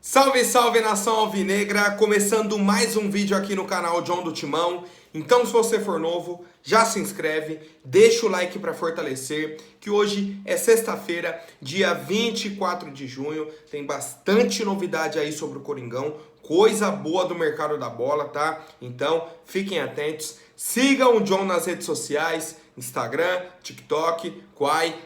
Salve, salve nação alvinegra, começando mais um vídeo aqui no canal John do Timão. Então se você for novo, já se inscreve, deixa o like para fortalecer, que hoje é sexta-feira, dia 24 de junho, tem bastante novidade aí sobre o Coringão, coisa boa do mercado da bola, tá? Então fiquem atentos, sigam o John nas redes sociais, Instagram, TikTok, Quai,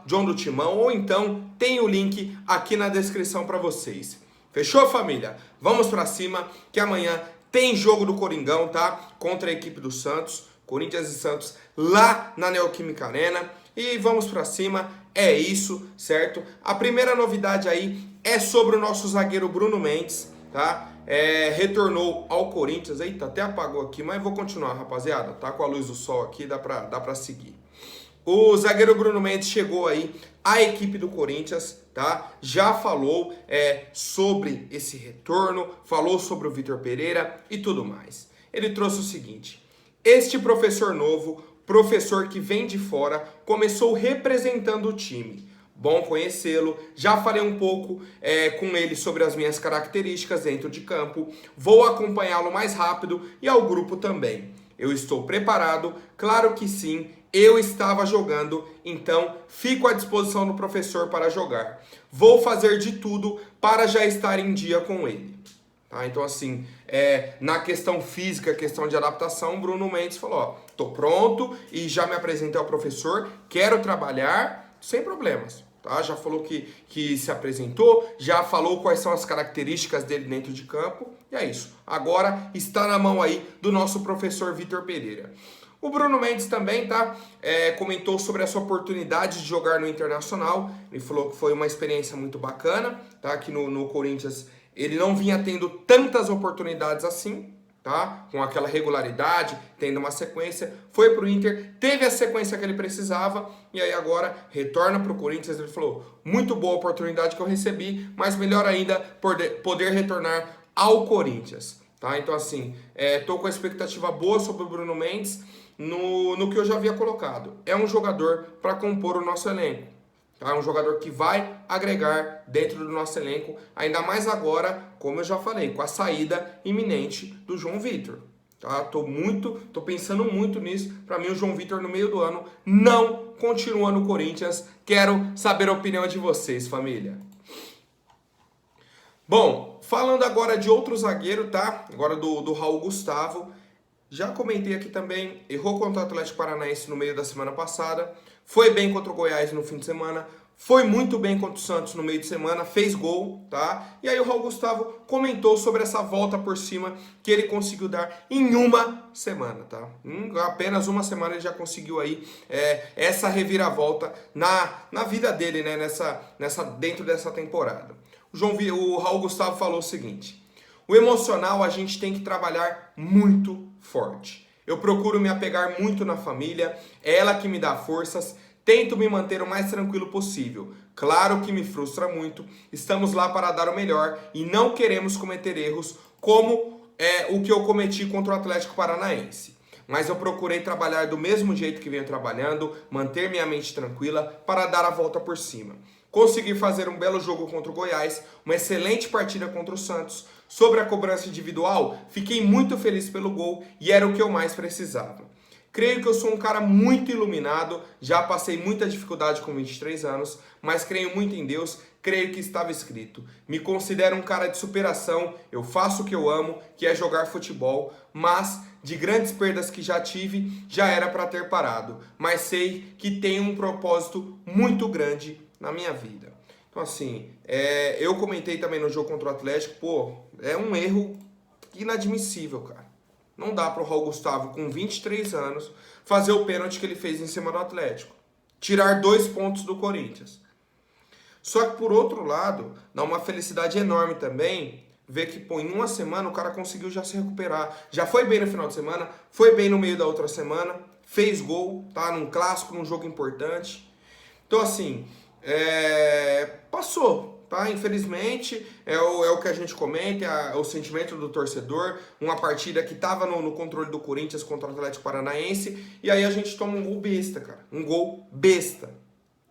@John do Timão, ou então tem o link aqui na descrição para vocês. Fechou, família? Vamos para cima, que amanhã tem jogo do Coringão, tá? Contra a equipe do Santos, Corinthians e Santos, lá na Neoquímica Arena. E vamos para cima, é isso, certo? A primeira novidade aí é sobre o nosso zagueiro Bruno Mendes, tá? Retornou ao Corinthians. Eita, até apagou aqui, mas vou continuar, rapaziada. Tá com a luz do sol aqui, dá pra seguir. O zagueiro Bruno Mendes chegou aí à equipe do Corinthians, tá? Já falou sobre esse retorno, falou sobre o Vitor Pereira e tudo mais. Ele trouxe o seguinte: este professor novo, professor que vem de fora, começou representando o time. Bom conhecê-lo, já falei um pouco com ele sobre as minhas características dentro de campo, vou acompanhá-lo mais rápido e ao grupo também. Eu estou preparado? Claro que sim, eu estava jogando, então fico à disposição do professor para jogar. Vou fazer de tudo para já estar em dia com ele. Tá? Então assim, na questão física, questão de adaptação, Bruno Mendes falou, ó, tô pronto e já me apresentei ao professor, quero trabalhar sem problemas. Tá? Já falou que se apresentou, já falou quais são as características dele dentro de campo, e é isso. Agora está na mão aí do nosso professor Vitor Pereira. O Bruno Mendes também, tá? Comentou sobre essa oportunidade de jogar no Internacional. Ele falou que foi uma experiência muito bacana, tá? Que no Corinthians ele não vinha tendo tantas oportunidades assim, tá? Com aquela regularidade, tendo uma sequência. Foi pro Inter, teve a sequência que ele precisava e aí agora retorna pro Corinthians. Ele falou, muito boa oportunidade que eu recebi, mas melhor ainda poder retornar ao Corinthians, tá? Então assim, tô com a expectativa boa sobre o Bruno Mendes no que eu já havia colocado. É um jogador para compor o nosso elenco. É um jogador que vai agregar dentro do nosso elenco, ainda mais agora, como eu já falei, com a saída iminente do João Vitor. Tá? Tô pensando muito nisso. Para mim, o João Vitor no meio do ano não continua no Corinthians. Quero saber a opinião de vocês, família. Bom, falando agora de outro zagueiro, tá? Agora do Raul Gustavo. Já comentei aqui também, errou contra o Atlético Paranaense no meio da semana passada, foi bem contra o Goiás no fim de semana, foi muito bem contra o Santos no meio de semana, fez gol, tá? E aí o Raul Gustavo comentou sobre essa volta por cima que ele conseguiu dar em uma semana, tá? Apenas uma semana ele já conseguiu aí essa reviravolta na vida dele, né? Dentro dessa temporada. O Raul Gustavo falou o seguinte: o emocional a gente tem que trabalhar muito forte. Eu procuro me apegar muito na família, é ela que me dá forças, tento me manter o mais tranquilo possível. Claro que me frustra muito, estamos lá para dar o melhor e não queremos cometer erros como o que eu cometi contra o Atlético Paranaense. Mas eu procurei trabalhar do mesmo jeito que venho trabalhando, manter minha mente tranquila para dar a volta por cima. Consegui fazer um belo jogo contra o Goiás, uma excelente partida contra o Santos. Sobre a cobrança individual, fiquei muito feliz pelo gol e era o que eu mais precisava. Creio que eu sou um cara muito iluminado, já passei muita dificuldade com 23 anos, mas creio muito em Deus, creio que estava escrito. Me considero um cara de superação, eu faço o que eu amo, que é jogar futebol, mas de grandes perdas que já tive, já era para ter parado. Mas sei que tenho um propósito muito grande na minha vida. Então assim, eu comentei também no jogo contra o Atlético, pô, é um erro inadmissível, cara. Não dá pro Raul Gustavo, com 23 anos, fazer o pênalti que ele fez em cima do Atlético. Tirar 2 pontos do Corinthians. Só que por outro lado, dá uma felicidade enorme também, ver que, pô, em uma semana o cara conseguiu já se recuperar. Já foi bem no final de semana, foi bem no meio da outra semana, fez gol, tá? Num clássico, num jogo importante. Então assim, passou, tá? Infelizmente, é o que a gente comenta, é o sentimento do torcedor, uma partida que estava no controle do Corinthians contra o Atlético Paranaense, e aí a gente toma um gol besta, cara, um gol besta,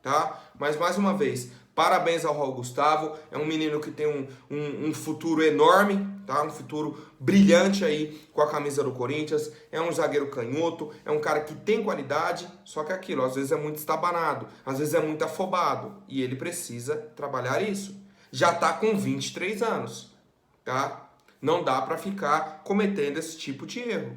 tá? Mas mais uma vez, Parabéns ao Raul Gustavo, é um menino que tem um futuro enorme, tá? Um futuro brilhante aí com a camisa do Corinthians, é um zagueiro canhoto, é um cara que tem qualidade, só que aquilo, às vezes é muito estabanado, às vezes é muito afobado, e ele precisa trabalhar isso. Já tá com 23 anos, tá? Não dá pra ficar cometendo esse tipo de erro.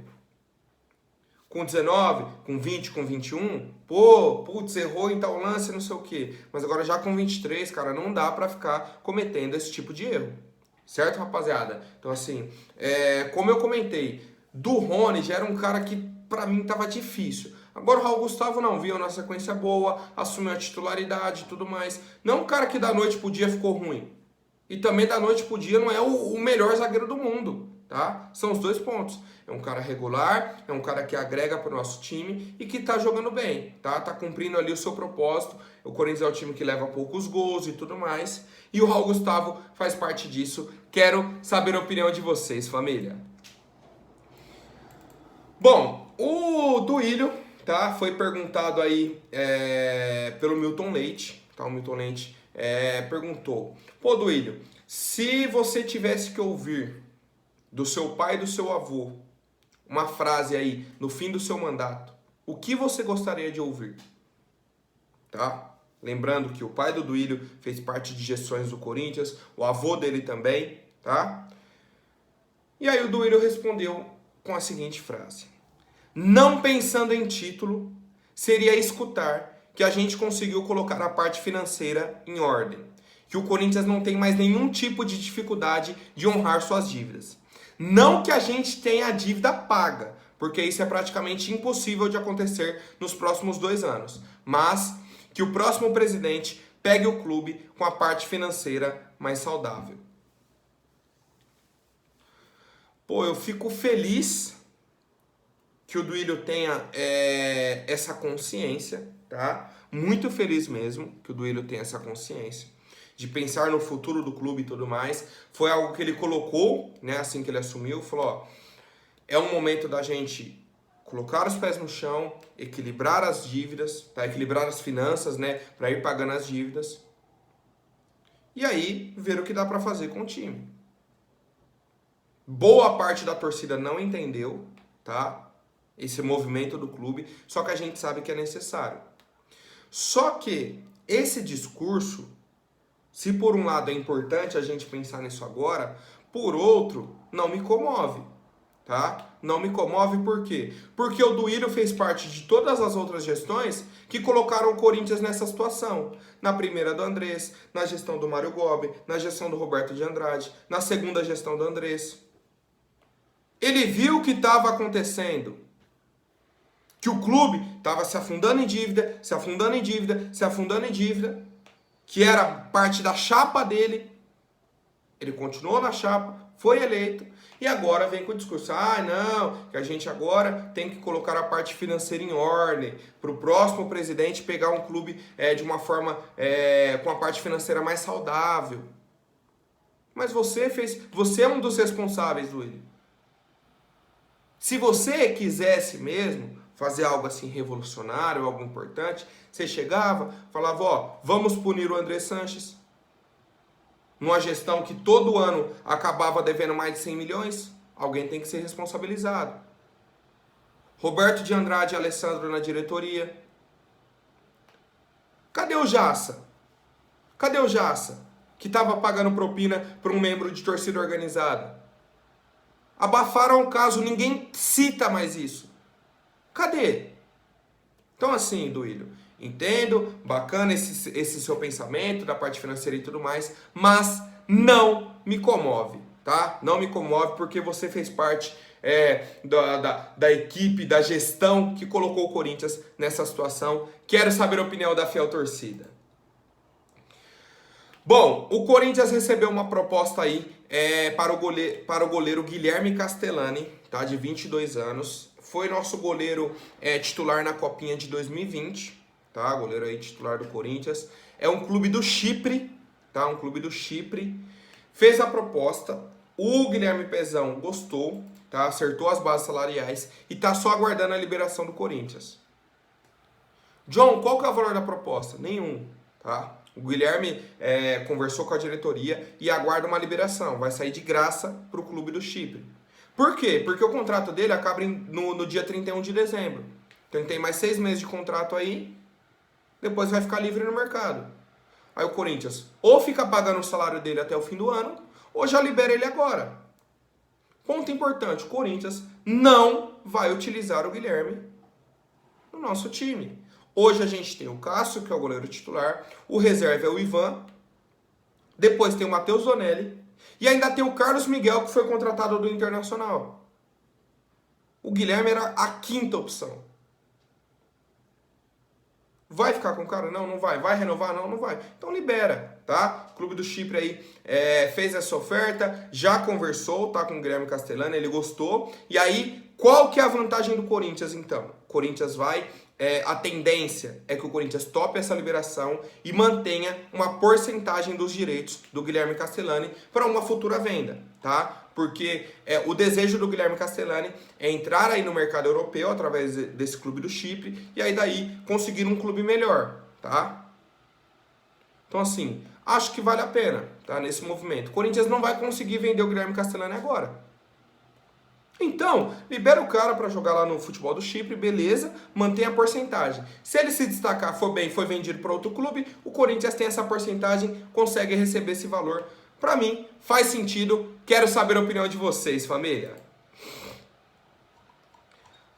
Com 19, com 20, com 21, putz, errou em tal lance, não sei o quê. Mas agora já com 23, cara, não dá pra ficar cometendo esse tipo de erro. Certo, rapaziada? Então, assim, como eu comentei, do Rony já era um cara que pra mim tava difícil. Agora o Raul Gustavo não, viu na sequência boa, assumiu a titularidade e tudo mais. Não um cara que da noite pro dia ficou ruim. E também da noite pro dia não é o melhor zagueiro do mundo, tá? São os dois pontos. É um cara regular, é um cara que agrega pro nosso time e que tá jogando bem, tá? Tá cumprindo ali o seu propósito. O Corinthians é o time que leva poucos gols e tudo mais. E o Raul Gustavo faz parte disso. Quero saber a opinião de vocês, família. Bom, o Duílio, tá? Foi perguntado aí pelo Milton Leite, tá? O Milton Leite perguntou: pô, Duílio, se você tivesse que ouvir do seu pai e do seu avô uma frase aí no fim do seu mandato, o que você gostaria de ouvir? Tá? Lembrando que o pai do Duílio fez parte de gestões do Corinthians, o avô dele também, tá? E aí o Duílio respondeu com a seguinte frase: não pensando em título, seria escutar que a gente conseguiu colocar a parte financeira em ordem, que o Corinthians não tem mais nenhum tipo de dificuldade de honrar suas dívidas. Não que a gente tenha a dívida paga, porque isso é praticamente impossível de acontecer nos próximos 2 anos, mas que o próximo presidente pegue o clube com a parte financeira mais saudável. Pô, eu fico feliz que o Duílio tenha essa consciência, tá? Muito feliz mesmo que o Duílio tenha essa consciência de pensar no futuro do clube e tudo mais. Foi algo que ele colocou, né, assim que ele assumiu, falou, ó, é um momento da gente colocar os pés no chão, equilibrar as dívidas, tá? Equilibrar as finanças, né, para ir pagando as dívidas. E aí, ver o que dá para fazer com o time. Boa parte da torcida não entendeu, tá? Esse movimento do clube, só que a gente sabe que é necessário. Só que esse discurso, se por um lado é importante a gente pensar nisso agora, por outro, não me comove, tá? Não me comove por quê? Porque o Duílio fez parte de todas as outras gestões que colocaram o Corinthians nessa situação. Na primeira do Andrés, na gestão do Mário Gobi, na gestão do Roberto de Andrade, na segunda gestão do Andrés. Ele viu o que estava acontecendo. Que o clube estava se afundando em dívida, se afundando em dívida, se afundando em dívida, que era parte da chapa dele. Ele continuou na chapa, foi eleito, e agora vem com o discurso, não, que a gente agora tem que colocar a parte financeira em ordem, para o próximo presidente pegar um clube de uma forma, com a parte financeira mais saudável. Mas você é um dos responsáveis, Duílio. Se você quisesse mesmo fazer algo assim revolucionário, algo importante, você chegava, falava, ó, vamos punir o André Sanches, numa gestão que todo ano acabava devendo mais de 100 milhões, alguém tem que ser responsabilizado. Roberto de Andrade e Alessandro na diretoria. Cadê o Jassa? Cadê o Jassa? Que estava pagando propina para um membro de torcida organizada. Abafaram o caso, ninguém cita mais isso. Cadê? Então assim, Duílio, entendo, bacana esse seu pensamento da parte financeira e tudo mais, mas não me comove, tá? Não me comove porque você fez parte da equipe, da gestão que colocou o Corinthians nessa situação. Quero saber a opinião da fiel torcida. Bom, o Corinthians recebeu uma proposta aí para o goleiro Guilherme Castellani, tá? De 22 anos. Foi nosso goleiro titular na Copinha de 2020, tá? Goleiro aí titular do Corinthians. É um clube do Chipre, tá? Um clube do Chipre. Fez a proposta, o Guilherme Pezão gostou, tá? Acertou as bases salariais e tá só aguardando a liberação do Corinthians. John, qual que é o valor da proposta? Nenhum, tá? O Guilherme conversou com a diretoria e aguarda uma liberação. Vai sair de graça para o clube do Chipre. Por quê? Porque o contrato dele acaba no dia 31 de dezembro. Então ele tem mais 6 meses de contrato aí, depois vai ficar livre no mercado. Aí o Corinthians ou fica pagando o salário dele até o fim do ano, ou já libera ele agora. Ponto importante, o Corinthians não vai utilizar o Guilherme no nosso time. Hoje a gente tem o Cássio, que é o goleiro titular, o reserva é o Ivan, depois tem o Matheus Donelli, e ainda tem o Carlos Miguel, que foi contratado do Internacional. O Guilherme era a quinta opção. Vai ficar com o cara? Não, não vai. Vai renovar? Não, não vai. Então libera, tá? O Clube do Chipre aí fez essa oferta, já conversou, tá, com o Guilherme Castellani, ele gostou. E aí, qual que é a vantagem do Corinthians, então? O Corinthians vai... a tendência é que o Corinthians tope essa liberação e mantenha uma porcentagem dos direitos do Guilherme Castellani para uma futura venda, tá? Porque o desejo do Guilherme Castellani é entrar aí no mercado europeu através desse clube do Chipre e aí daí conseguir um clube melhor, tá? Então assim, acho que vale a pena, tá? Nesse movimento. O Corinthians não vai conseguir vender o Guilherme Castellani agora. Então, libera o cara para jogar lá no futebol do Chipre, beleza, mantém a porcentagem. Se ele se destacar, for bem, foi vendido para outro clube, o Corinthians tem essa porcentagem, consegue receber esse valor. Para mim, faz sentido. Quero saber a opinião de vocês, família.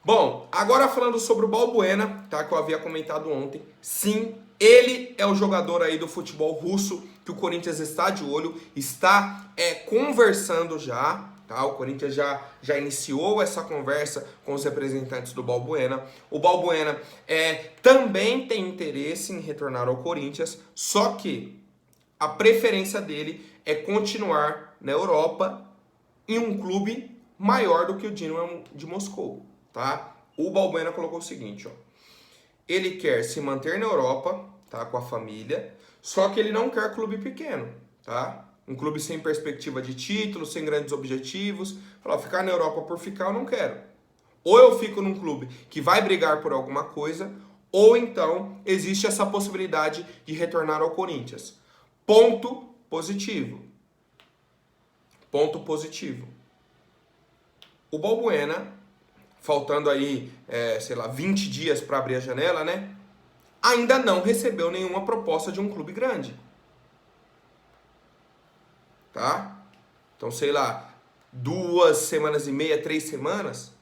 Bom, agora falando sobre o Balbuena, tá, que eu havia comentado ontem. Sim, ele é o jogador aí do futebol russo que o Corinthians está de olho, está conversando já. Tá, o Corinthians já iniciou essa conversa com os representantes do Balbuena. O Balbuena também tem interesse em retornar ao Corinthians, só que a preferência dele é continuar na Europa em um clube maior do que o Dinamo de Moscou. Tá? O Balbuena colocou o seguinte, ó. Ele quer se manter na Europa, tá, com a família, só que ele não quer clube pequeno, tá? Um clube sem perspectiva de título, sem grandes objetivos. Falar, ficar na Europa por ficar, eu não quero. Ou eu fico num clube que vai brigar por alguma coisa, ou então existe essa possibilidade de retornar ao Corinthians. Ponto positivo. Ponto positivo. O Balbuena, faltando aí, 20 dias para abrir a janela, né? Ainda não recebeu nenhuma proposta de um clube grande. Tá? Então, 2 semanas e meia, 3 semanas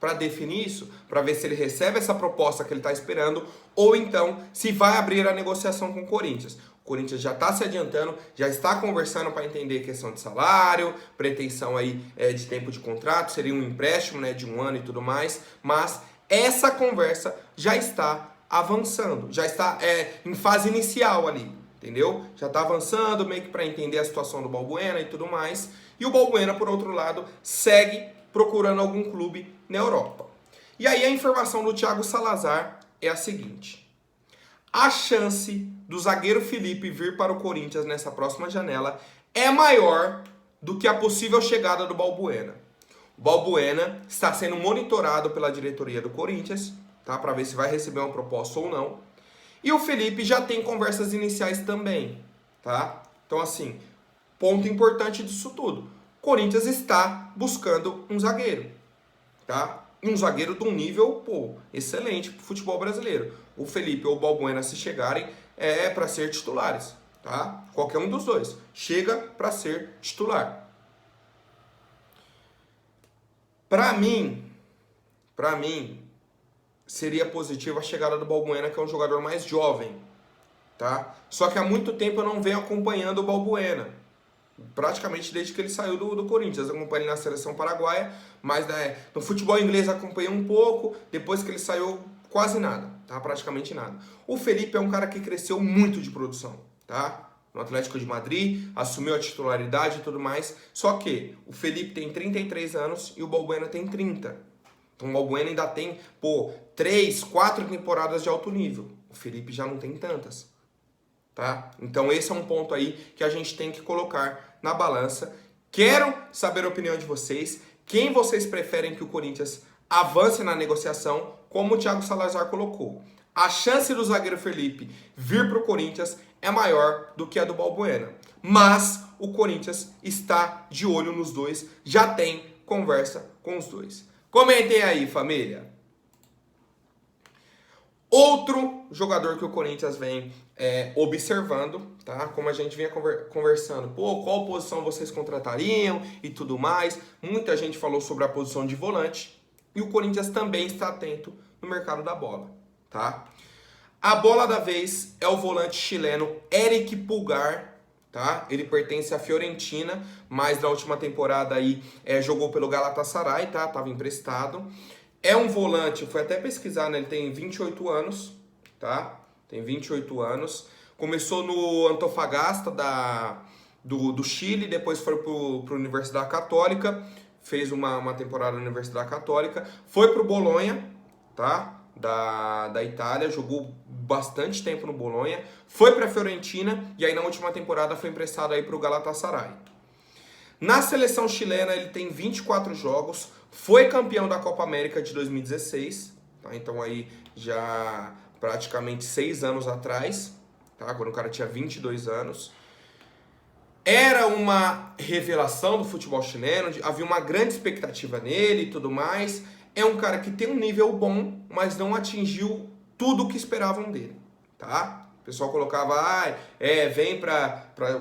para definir isso, para ver se ele recebe essa proposta que ele está esperando ou então se vai abrir a negociação com o Corinthians. O Corinthians já está se adiantando, já está conversando para entender questão de salário, pretensão aí de tempo de contrato, seria um empréstimo, né, de 1 ano e tudo mais, mas essa conversa já está avançando, já está em fase inicial ali. Entendeu? Já está avançando, meio que para entender a situação do Balbuena e tudo mais. E o Balbuena, por outro lado, segue procurando algum clube na Europa. E aí a informação do Thiago Salazar é a seguinte. A chance do zagueiro Felipe vir para o Corinthians nessa próxima janela é maior do que a possível chegada do Balbuena. O Balbuena está sendo monitorado pela diretoria do Corinthians, tá? Para ver se vai receber uma proposta ou não. E o Felipe já tem conversas iniciais também, tá? Então, assim, ponto importante disso tudo. O Corinthians está buscando um zagueiro, tá? Um zagueiro de um nível, excelente pro futebol brasileiro. O Felipe ou o Balbuena, se chegarem, para ser titulares, tá? Qualquer um dos dois. Chega para ser titular. Para mim, seria positiva a chegada do Balbuena, que é um jogador mais jovem, tá? Só que há muito tempo eu não venho acompanhando o Balbuena, praticamente desde que ele saiu do Corinthians. Eu acompanhei ele na seleção paraguaia, mas no futebol inglês acompanhei um pouco, depois que ele saiu quase nada, tá? Praticamente nada. O Felipe é um cara que cresceu muito de produção, tá? No Atlético de Madrid, assumiu a titularidade e tudo mais, só que o Felipe tem 33 anos e o Balbuena tem 30. Então o Balbuena ainda tem, 3, 4 temporadas de alto nível. O Felipe já não tem tantas, tá? Então esse é um ponto aí que a gente tem que colocar na balança. Quero saber a opinião de vocês. Quem vocês preferem que o Corinthians avance na negociação, como o Thiago Salazar colocou? A chance do zagueiro Felipe vir para o Corinthians é maior do que a do Balbuena. Mas o Corinthians está de olho nos dois, já tem conversa com os dois. Comentem aí, família. Outro jogador que o Corinthians vem observando, tá? Como a gente vinha conversando, qual posição vocês contratariam e tudo mais. Muita gente falou sobre a posição de volante e o Corinthians também está atento no mercado da bola, tá? A bola da vez é o volante chileno Eric Pulgar, tá? Ele pertence à Fiorentina, mas na última temporada aí jogou pelo Galatasaray, tá? Tava emprestado. É um volante, eu fui até pesquisar, né? Ele tem 28 anos, tá? Tem 28 anos. Começou no Antofagasta do Chile, depois foi para a Universidade Católica, fez uma temporada na Universidade Católica, foi para o Bolonha, tá? Da Itália, jogou bastante tempo no Bolonha, foi para a Fiorentina e aí na última temporada foi emprestado aí para o Galatasaray. Na seleção chilena ele tem 24 jogos, foi campeão da Copa América de 2016, tá? Então aí já praticamente 6 anos atrás, tá? Quando o cara tinha 22 anos. Era uma revelação do futebol chileno, havia uma grande expectativa nele e tudo mais. É um cara que tem um nível bom, mas não atingiu tudo o que esperavam dele, tá? O pessoal colocava, vem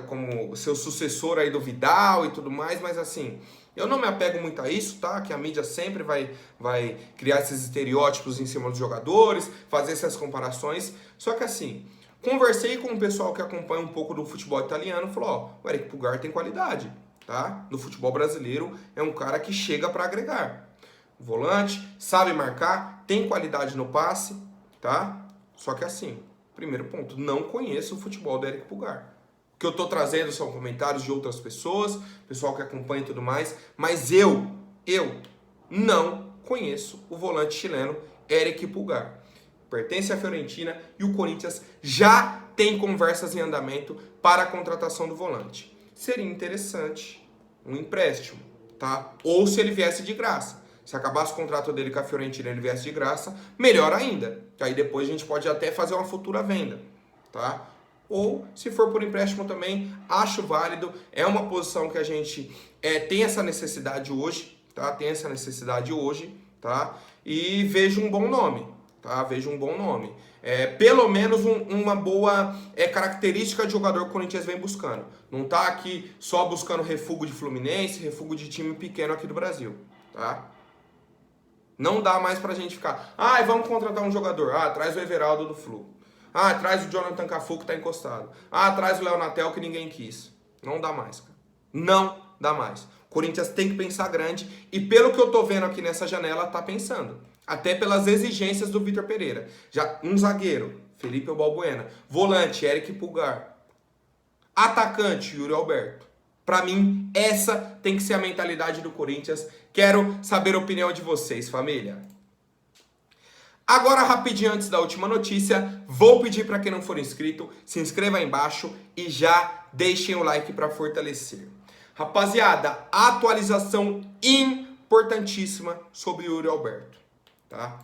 como seu sucessor aí do Vidal e tudo mais, mas assim, eu não me apego muito a isso, tá? Que a mídia sempre vai criar esses estereótipos em cima dos jogadores, fazer essas comparações. Só que assim, conversei com o pessoal que acompanha um pouco do futebol italiano, falou, o Eric Pulgar tem qualidade, tá? No futebol brasileiro é um cara que chega para agregar. Volante, sabe marcar, tem qualidade no passe, tá? Só que assim, primeiro ponto, não conheço o futebol do Eric Pulgar. O que eu tô trazendo são comentários de outras pessoas, pessoal que acompanha e tudo mais, mas eu não conheço o volante chileno Eric Pulgar. Pertence à Fiorentina e o Corinthians já tem conversas em andamento para a contratação do volante. Seria interessante um empréstimo, tá? Ou se ele viesse de graça. Se acabasse o contrato dele com a Fiorentina e ele viesse de graça, melhor ainda. Que aí depois a gente pode até fazer uma futura venda, tá? Ou se for por empréstimo também, acho válido. É uma posição que a gente tem essa necessidade hoje, tá? Tem essa necessidade hoje, tá? E vejo um bom nome, tá? Vejo um bom nome. Pelo menos uma boa característica de jogador que o Corinthians vem buscando. Não tá aqui só buscando refúgio de Fluminense, refúgio de time pequeno aqui do Brasil, tá? Não dá mais pra gente ficar, vamos contratar um jogador, traz o Everaldo do Flu, traz o Jonathan Cafu que tá encostado, traz o Léo Natel que ninguém quis. Não dá mais, cara. Não dá mais. O Corinthians tem que pensar grande e pelo que eu tô vendo aqui nessa janela, tá pensando. Até pelas exigências do Vitor Pereira. Já um zagueiro, Felipe Balbuena, volante, Eric Pulgar, atacante, Yuri Alberto. Pra mim, essa tem que ser a mentalidade do Corinthians. Quero saber a opinião de vocês, família. Agora, rapidinho antes da última notícia, vou pedir para quem não for inscrito, se inscreva aí embaixo e já deixem o like para fortalecer. Rapaziada, atualização importantíssima sobre o Yuri Alberto, tá?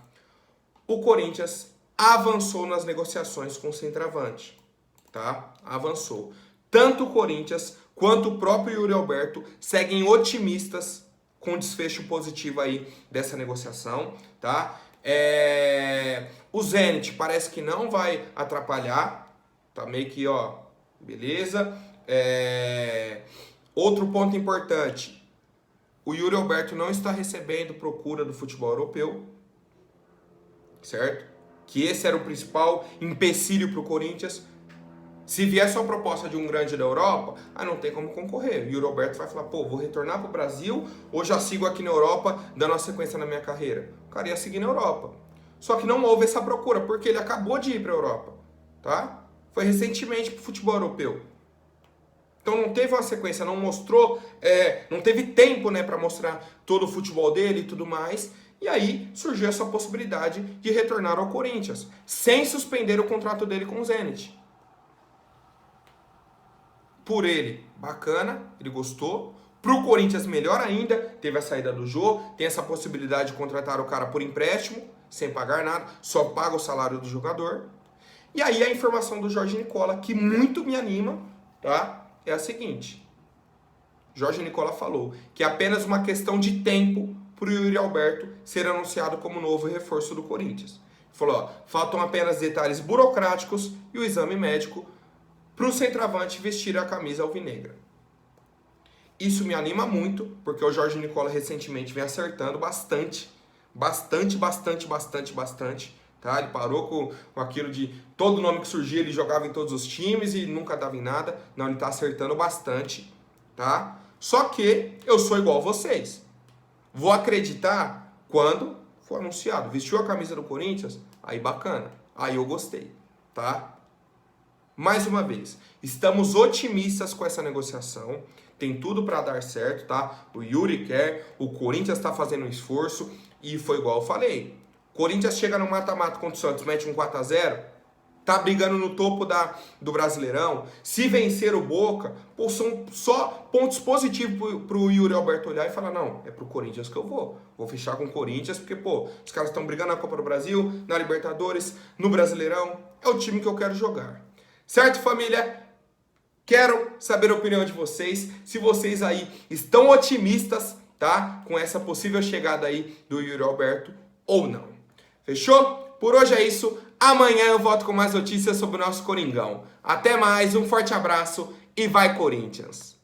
O Corinthians avançou nas negociações com o centroavante, tá? Avançou. Tanto o Corinthians quanto o próprio Yuri Alberto seguem otimistas com desfecho positivo aí dessa negociação, tá? O Zenit parece que não vai atrapalhar, tá meio que, beleza. Outro ponto importante, o Yuri Alberto não está recebendo procura do futebol europeu, certo? Que esse era o principal empecilho para o Corinthians. Se viesse uma proposta de um grande da Europa, não tem como concorrer. O Yuri Alberto vai falar, vou retornar para o Brasil ou já sigo aqui na Europa dando uma sequência na minha carreira? O cara ia seguir na Europa. Só que não houve essa procura, porque ele acabou de ir para a Europa, tá? Foi recentemente para o futebol europeu. Então não teve uma sequência, não mostrou, não teve tempo, né, para mostrar todo o futebol dele e tudo mais. E aí surgiu essa possibilidade de retornar ao Corinthians, sem suspender o contrato dele com o Zenit. Por ele, bacana, ele gostou. Pro Corinthians, melhor ainda, teve a saída do Jô, tem essa possibilidade de contratar o cara por empréstimo, sem pagar nada, só paga o salário do jogador. E aí a informação do Jorge Nicola, que muito me anima, tá? É a seguinte. Jorge Nicola falou que é apenas uma questão de tempo para o Yuri Alberto ser anunciado como novo reforço do Corinthians. Ele falou, ó, faltam apenas detalhes burocráticos e o exame médico para o centroavante vestir a camisa alvinegra. Isso me anima muito, porque o Jorge Nicola recentemente vem acertando bastante, tá? Ele parou com aquilo de todo nome que surgia, ele jogava em todos os times e nunca dava em nada. Não, ele tá acertando bastante, tá? Só que eu sou igual a vocês. Vou acreditar quando for anunciado. Vestiu a camisa do Corinthians? Aí bacana. Aí eu gostei, tá? Mais uma vez, estamos otimistas com essa negociação. Tem tudo para dar certo, tá? O Yuri quer, o Corinthians está fazendo um esforço e foi igual eu falei. Corinthians chega no mata-mata contra o Santos, mete um 4-0, tá brigando no topo do Brasileirão. Se vencer o Boca, pô, são só pontos positivos pro Yuri Alberto olhar e falar, não, é pro Corinthians que eu vou. Vou fechar com o Corinthians, porque, pô, os caras estão brigando na Copa do Brasil, na Libertadores, no Brasileirão. É o time que eu quero jogar. Certo, família? Quero saber a opinião de vocês, se vocês aí estão otimistas, tá? Com essa possível chegada aí do Yuri Alberto ou não. Fechou? Por hoje é isso. Amanhã eu volto com mais notícias sobre o nosso Coringão. Até mais, um forte abraço e vai Corinthians!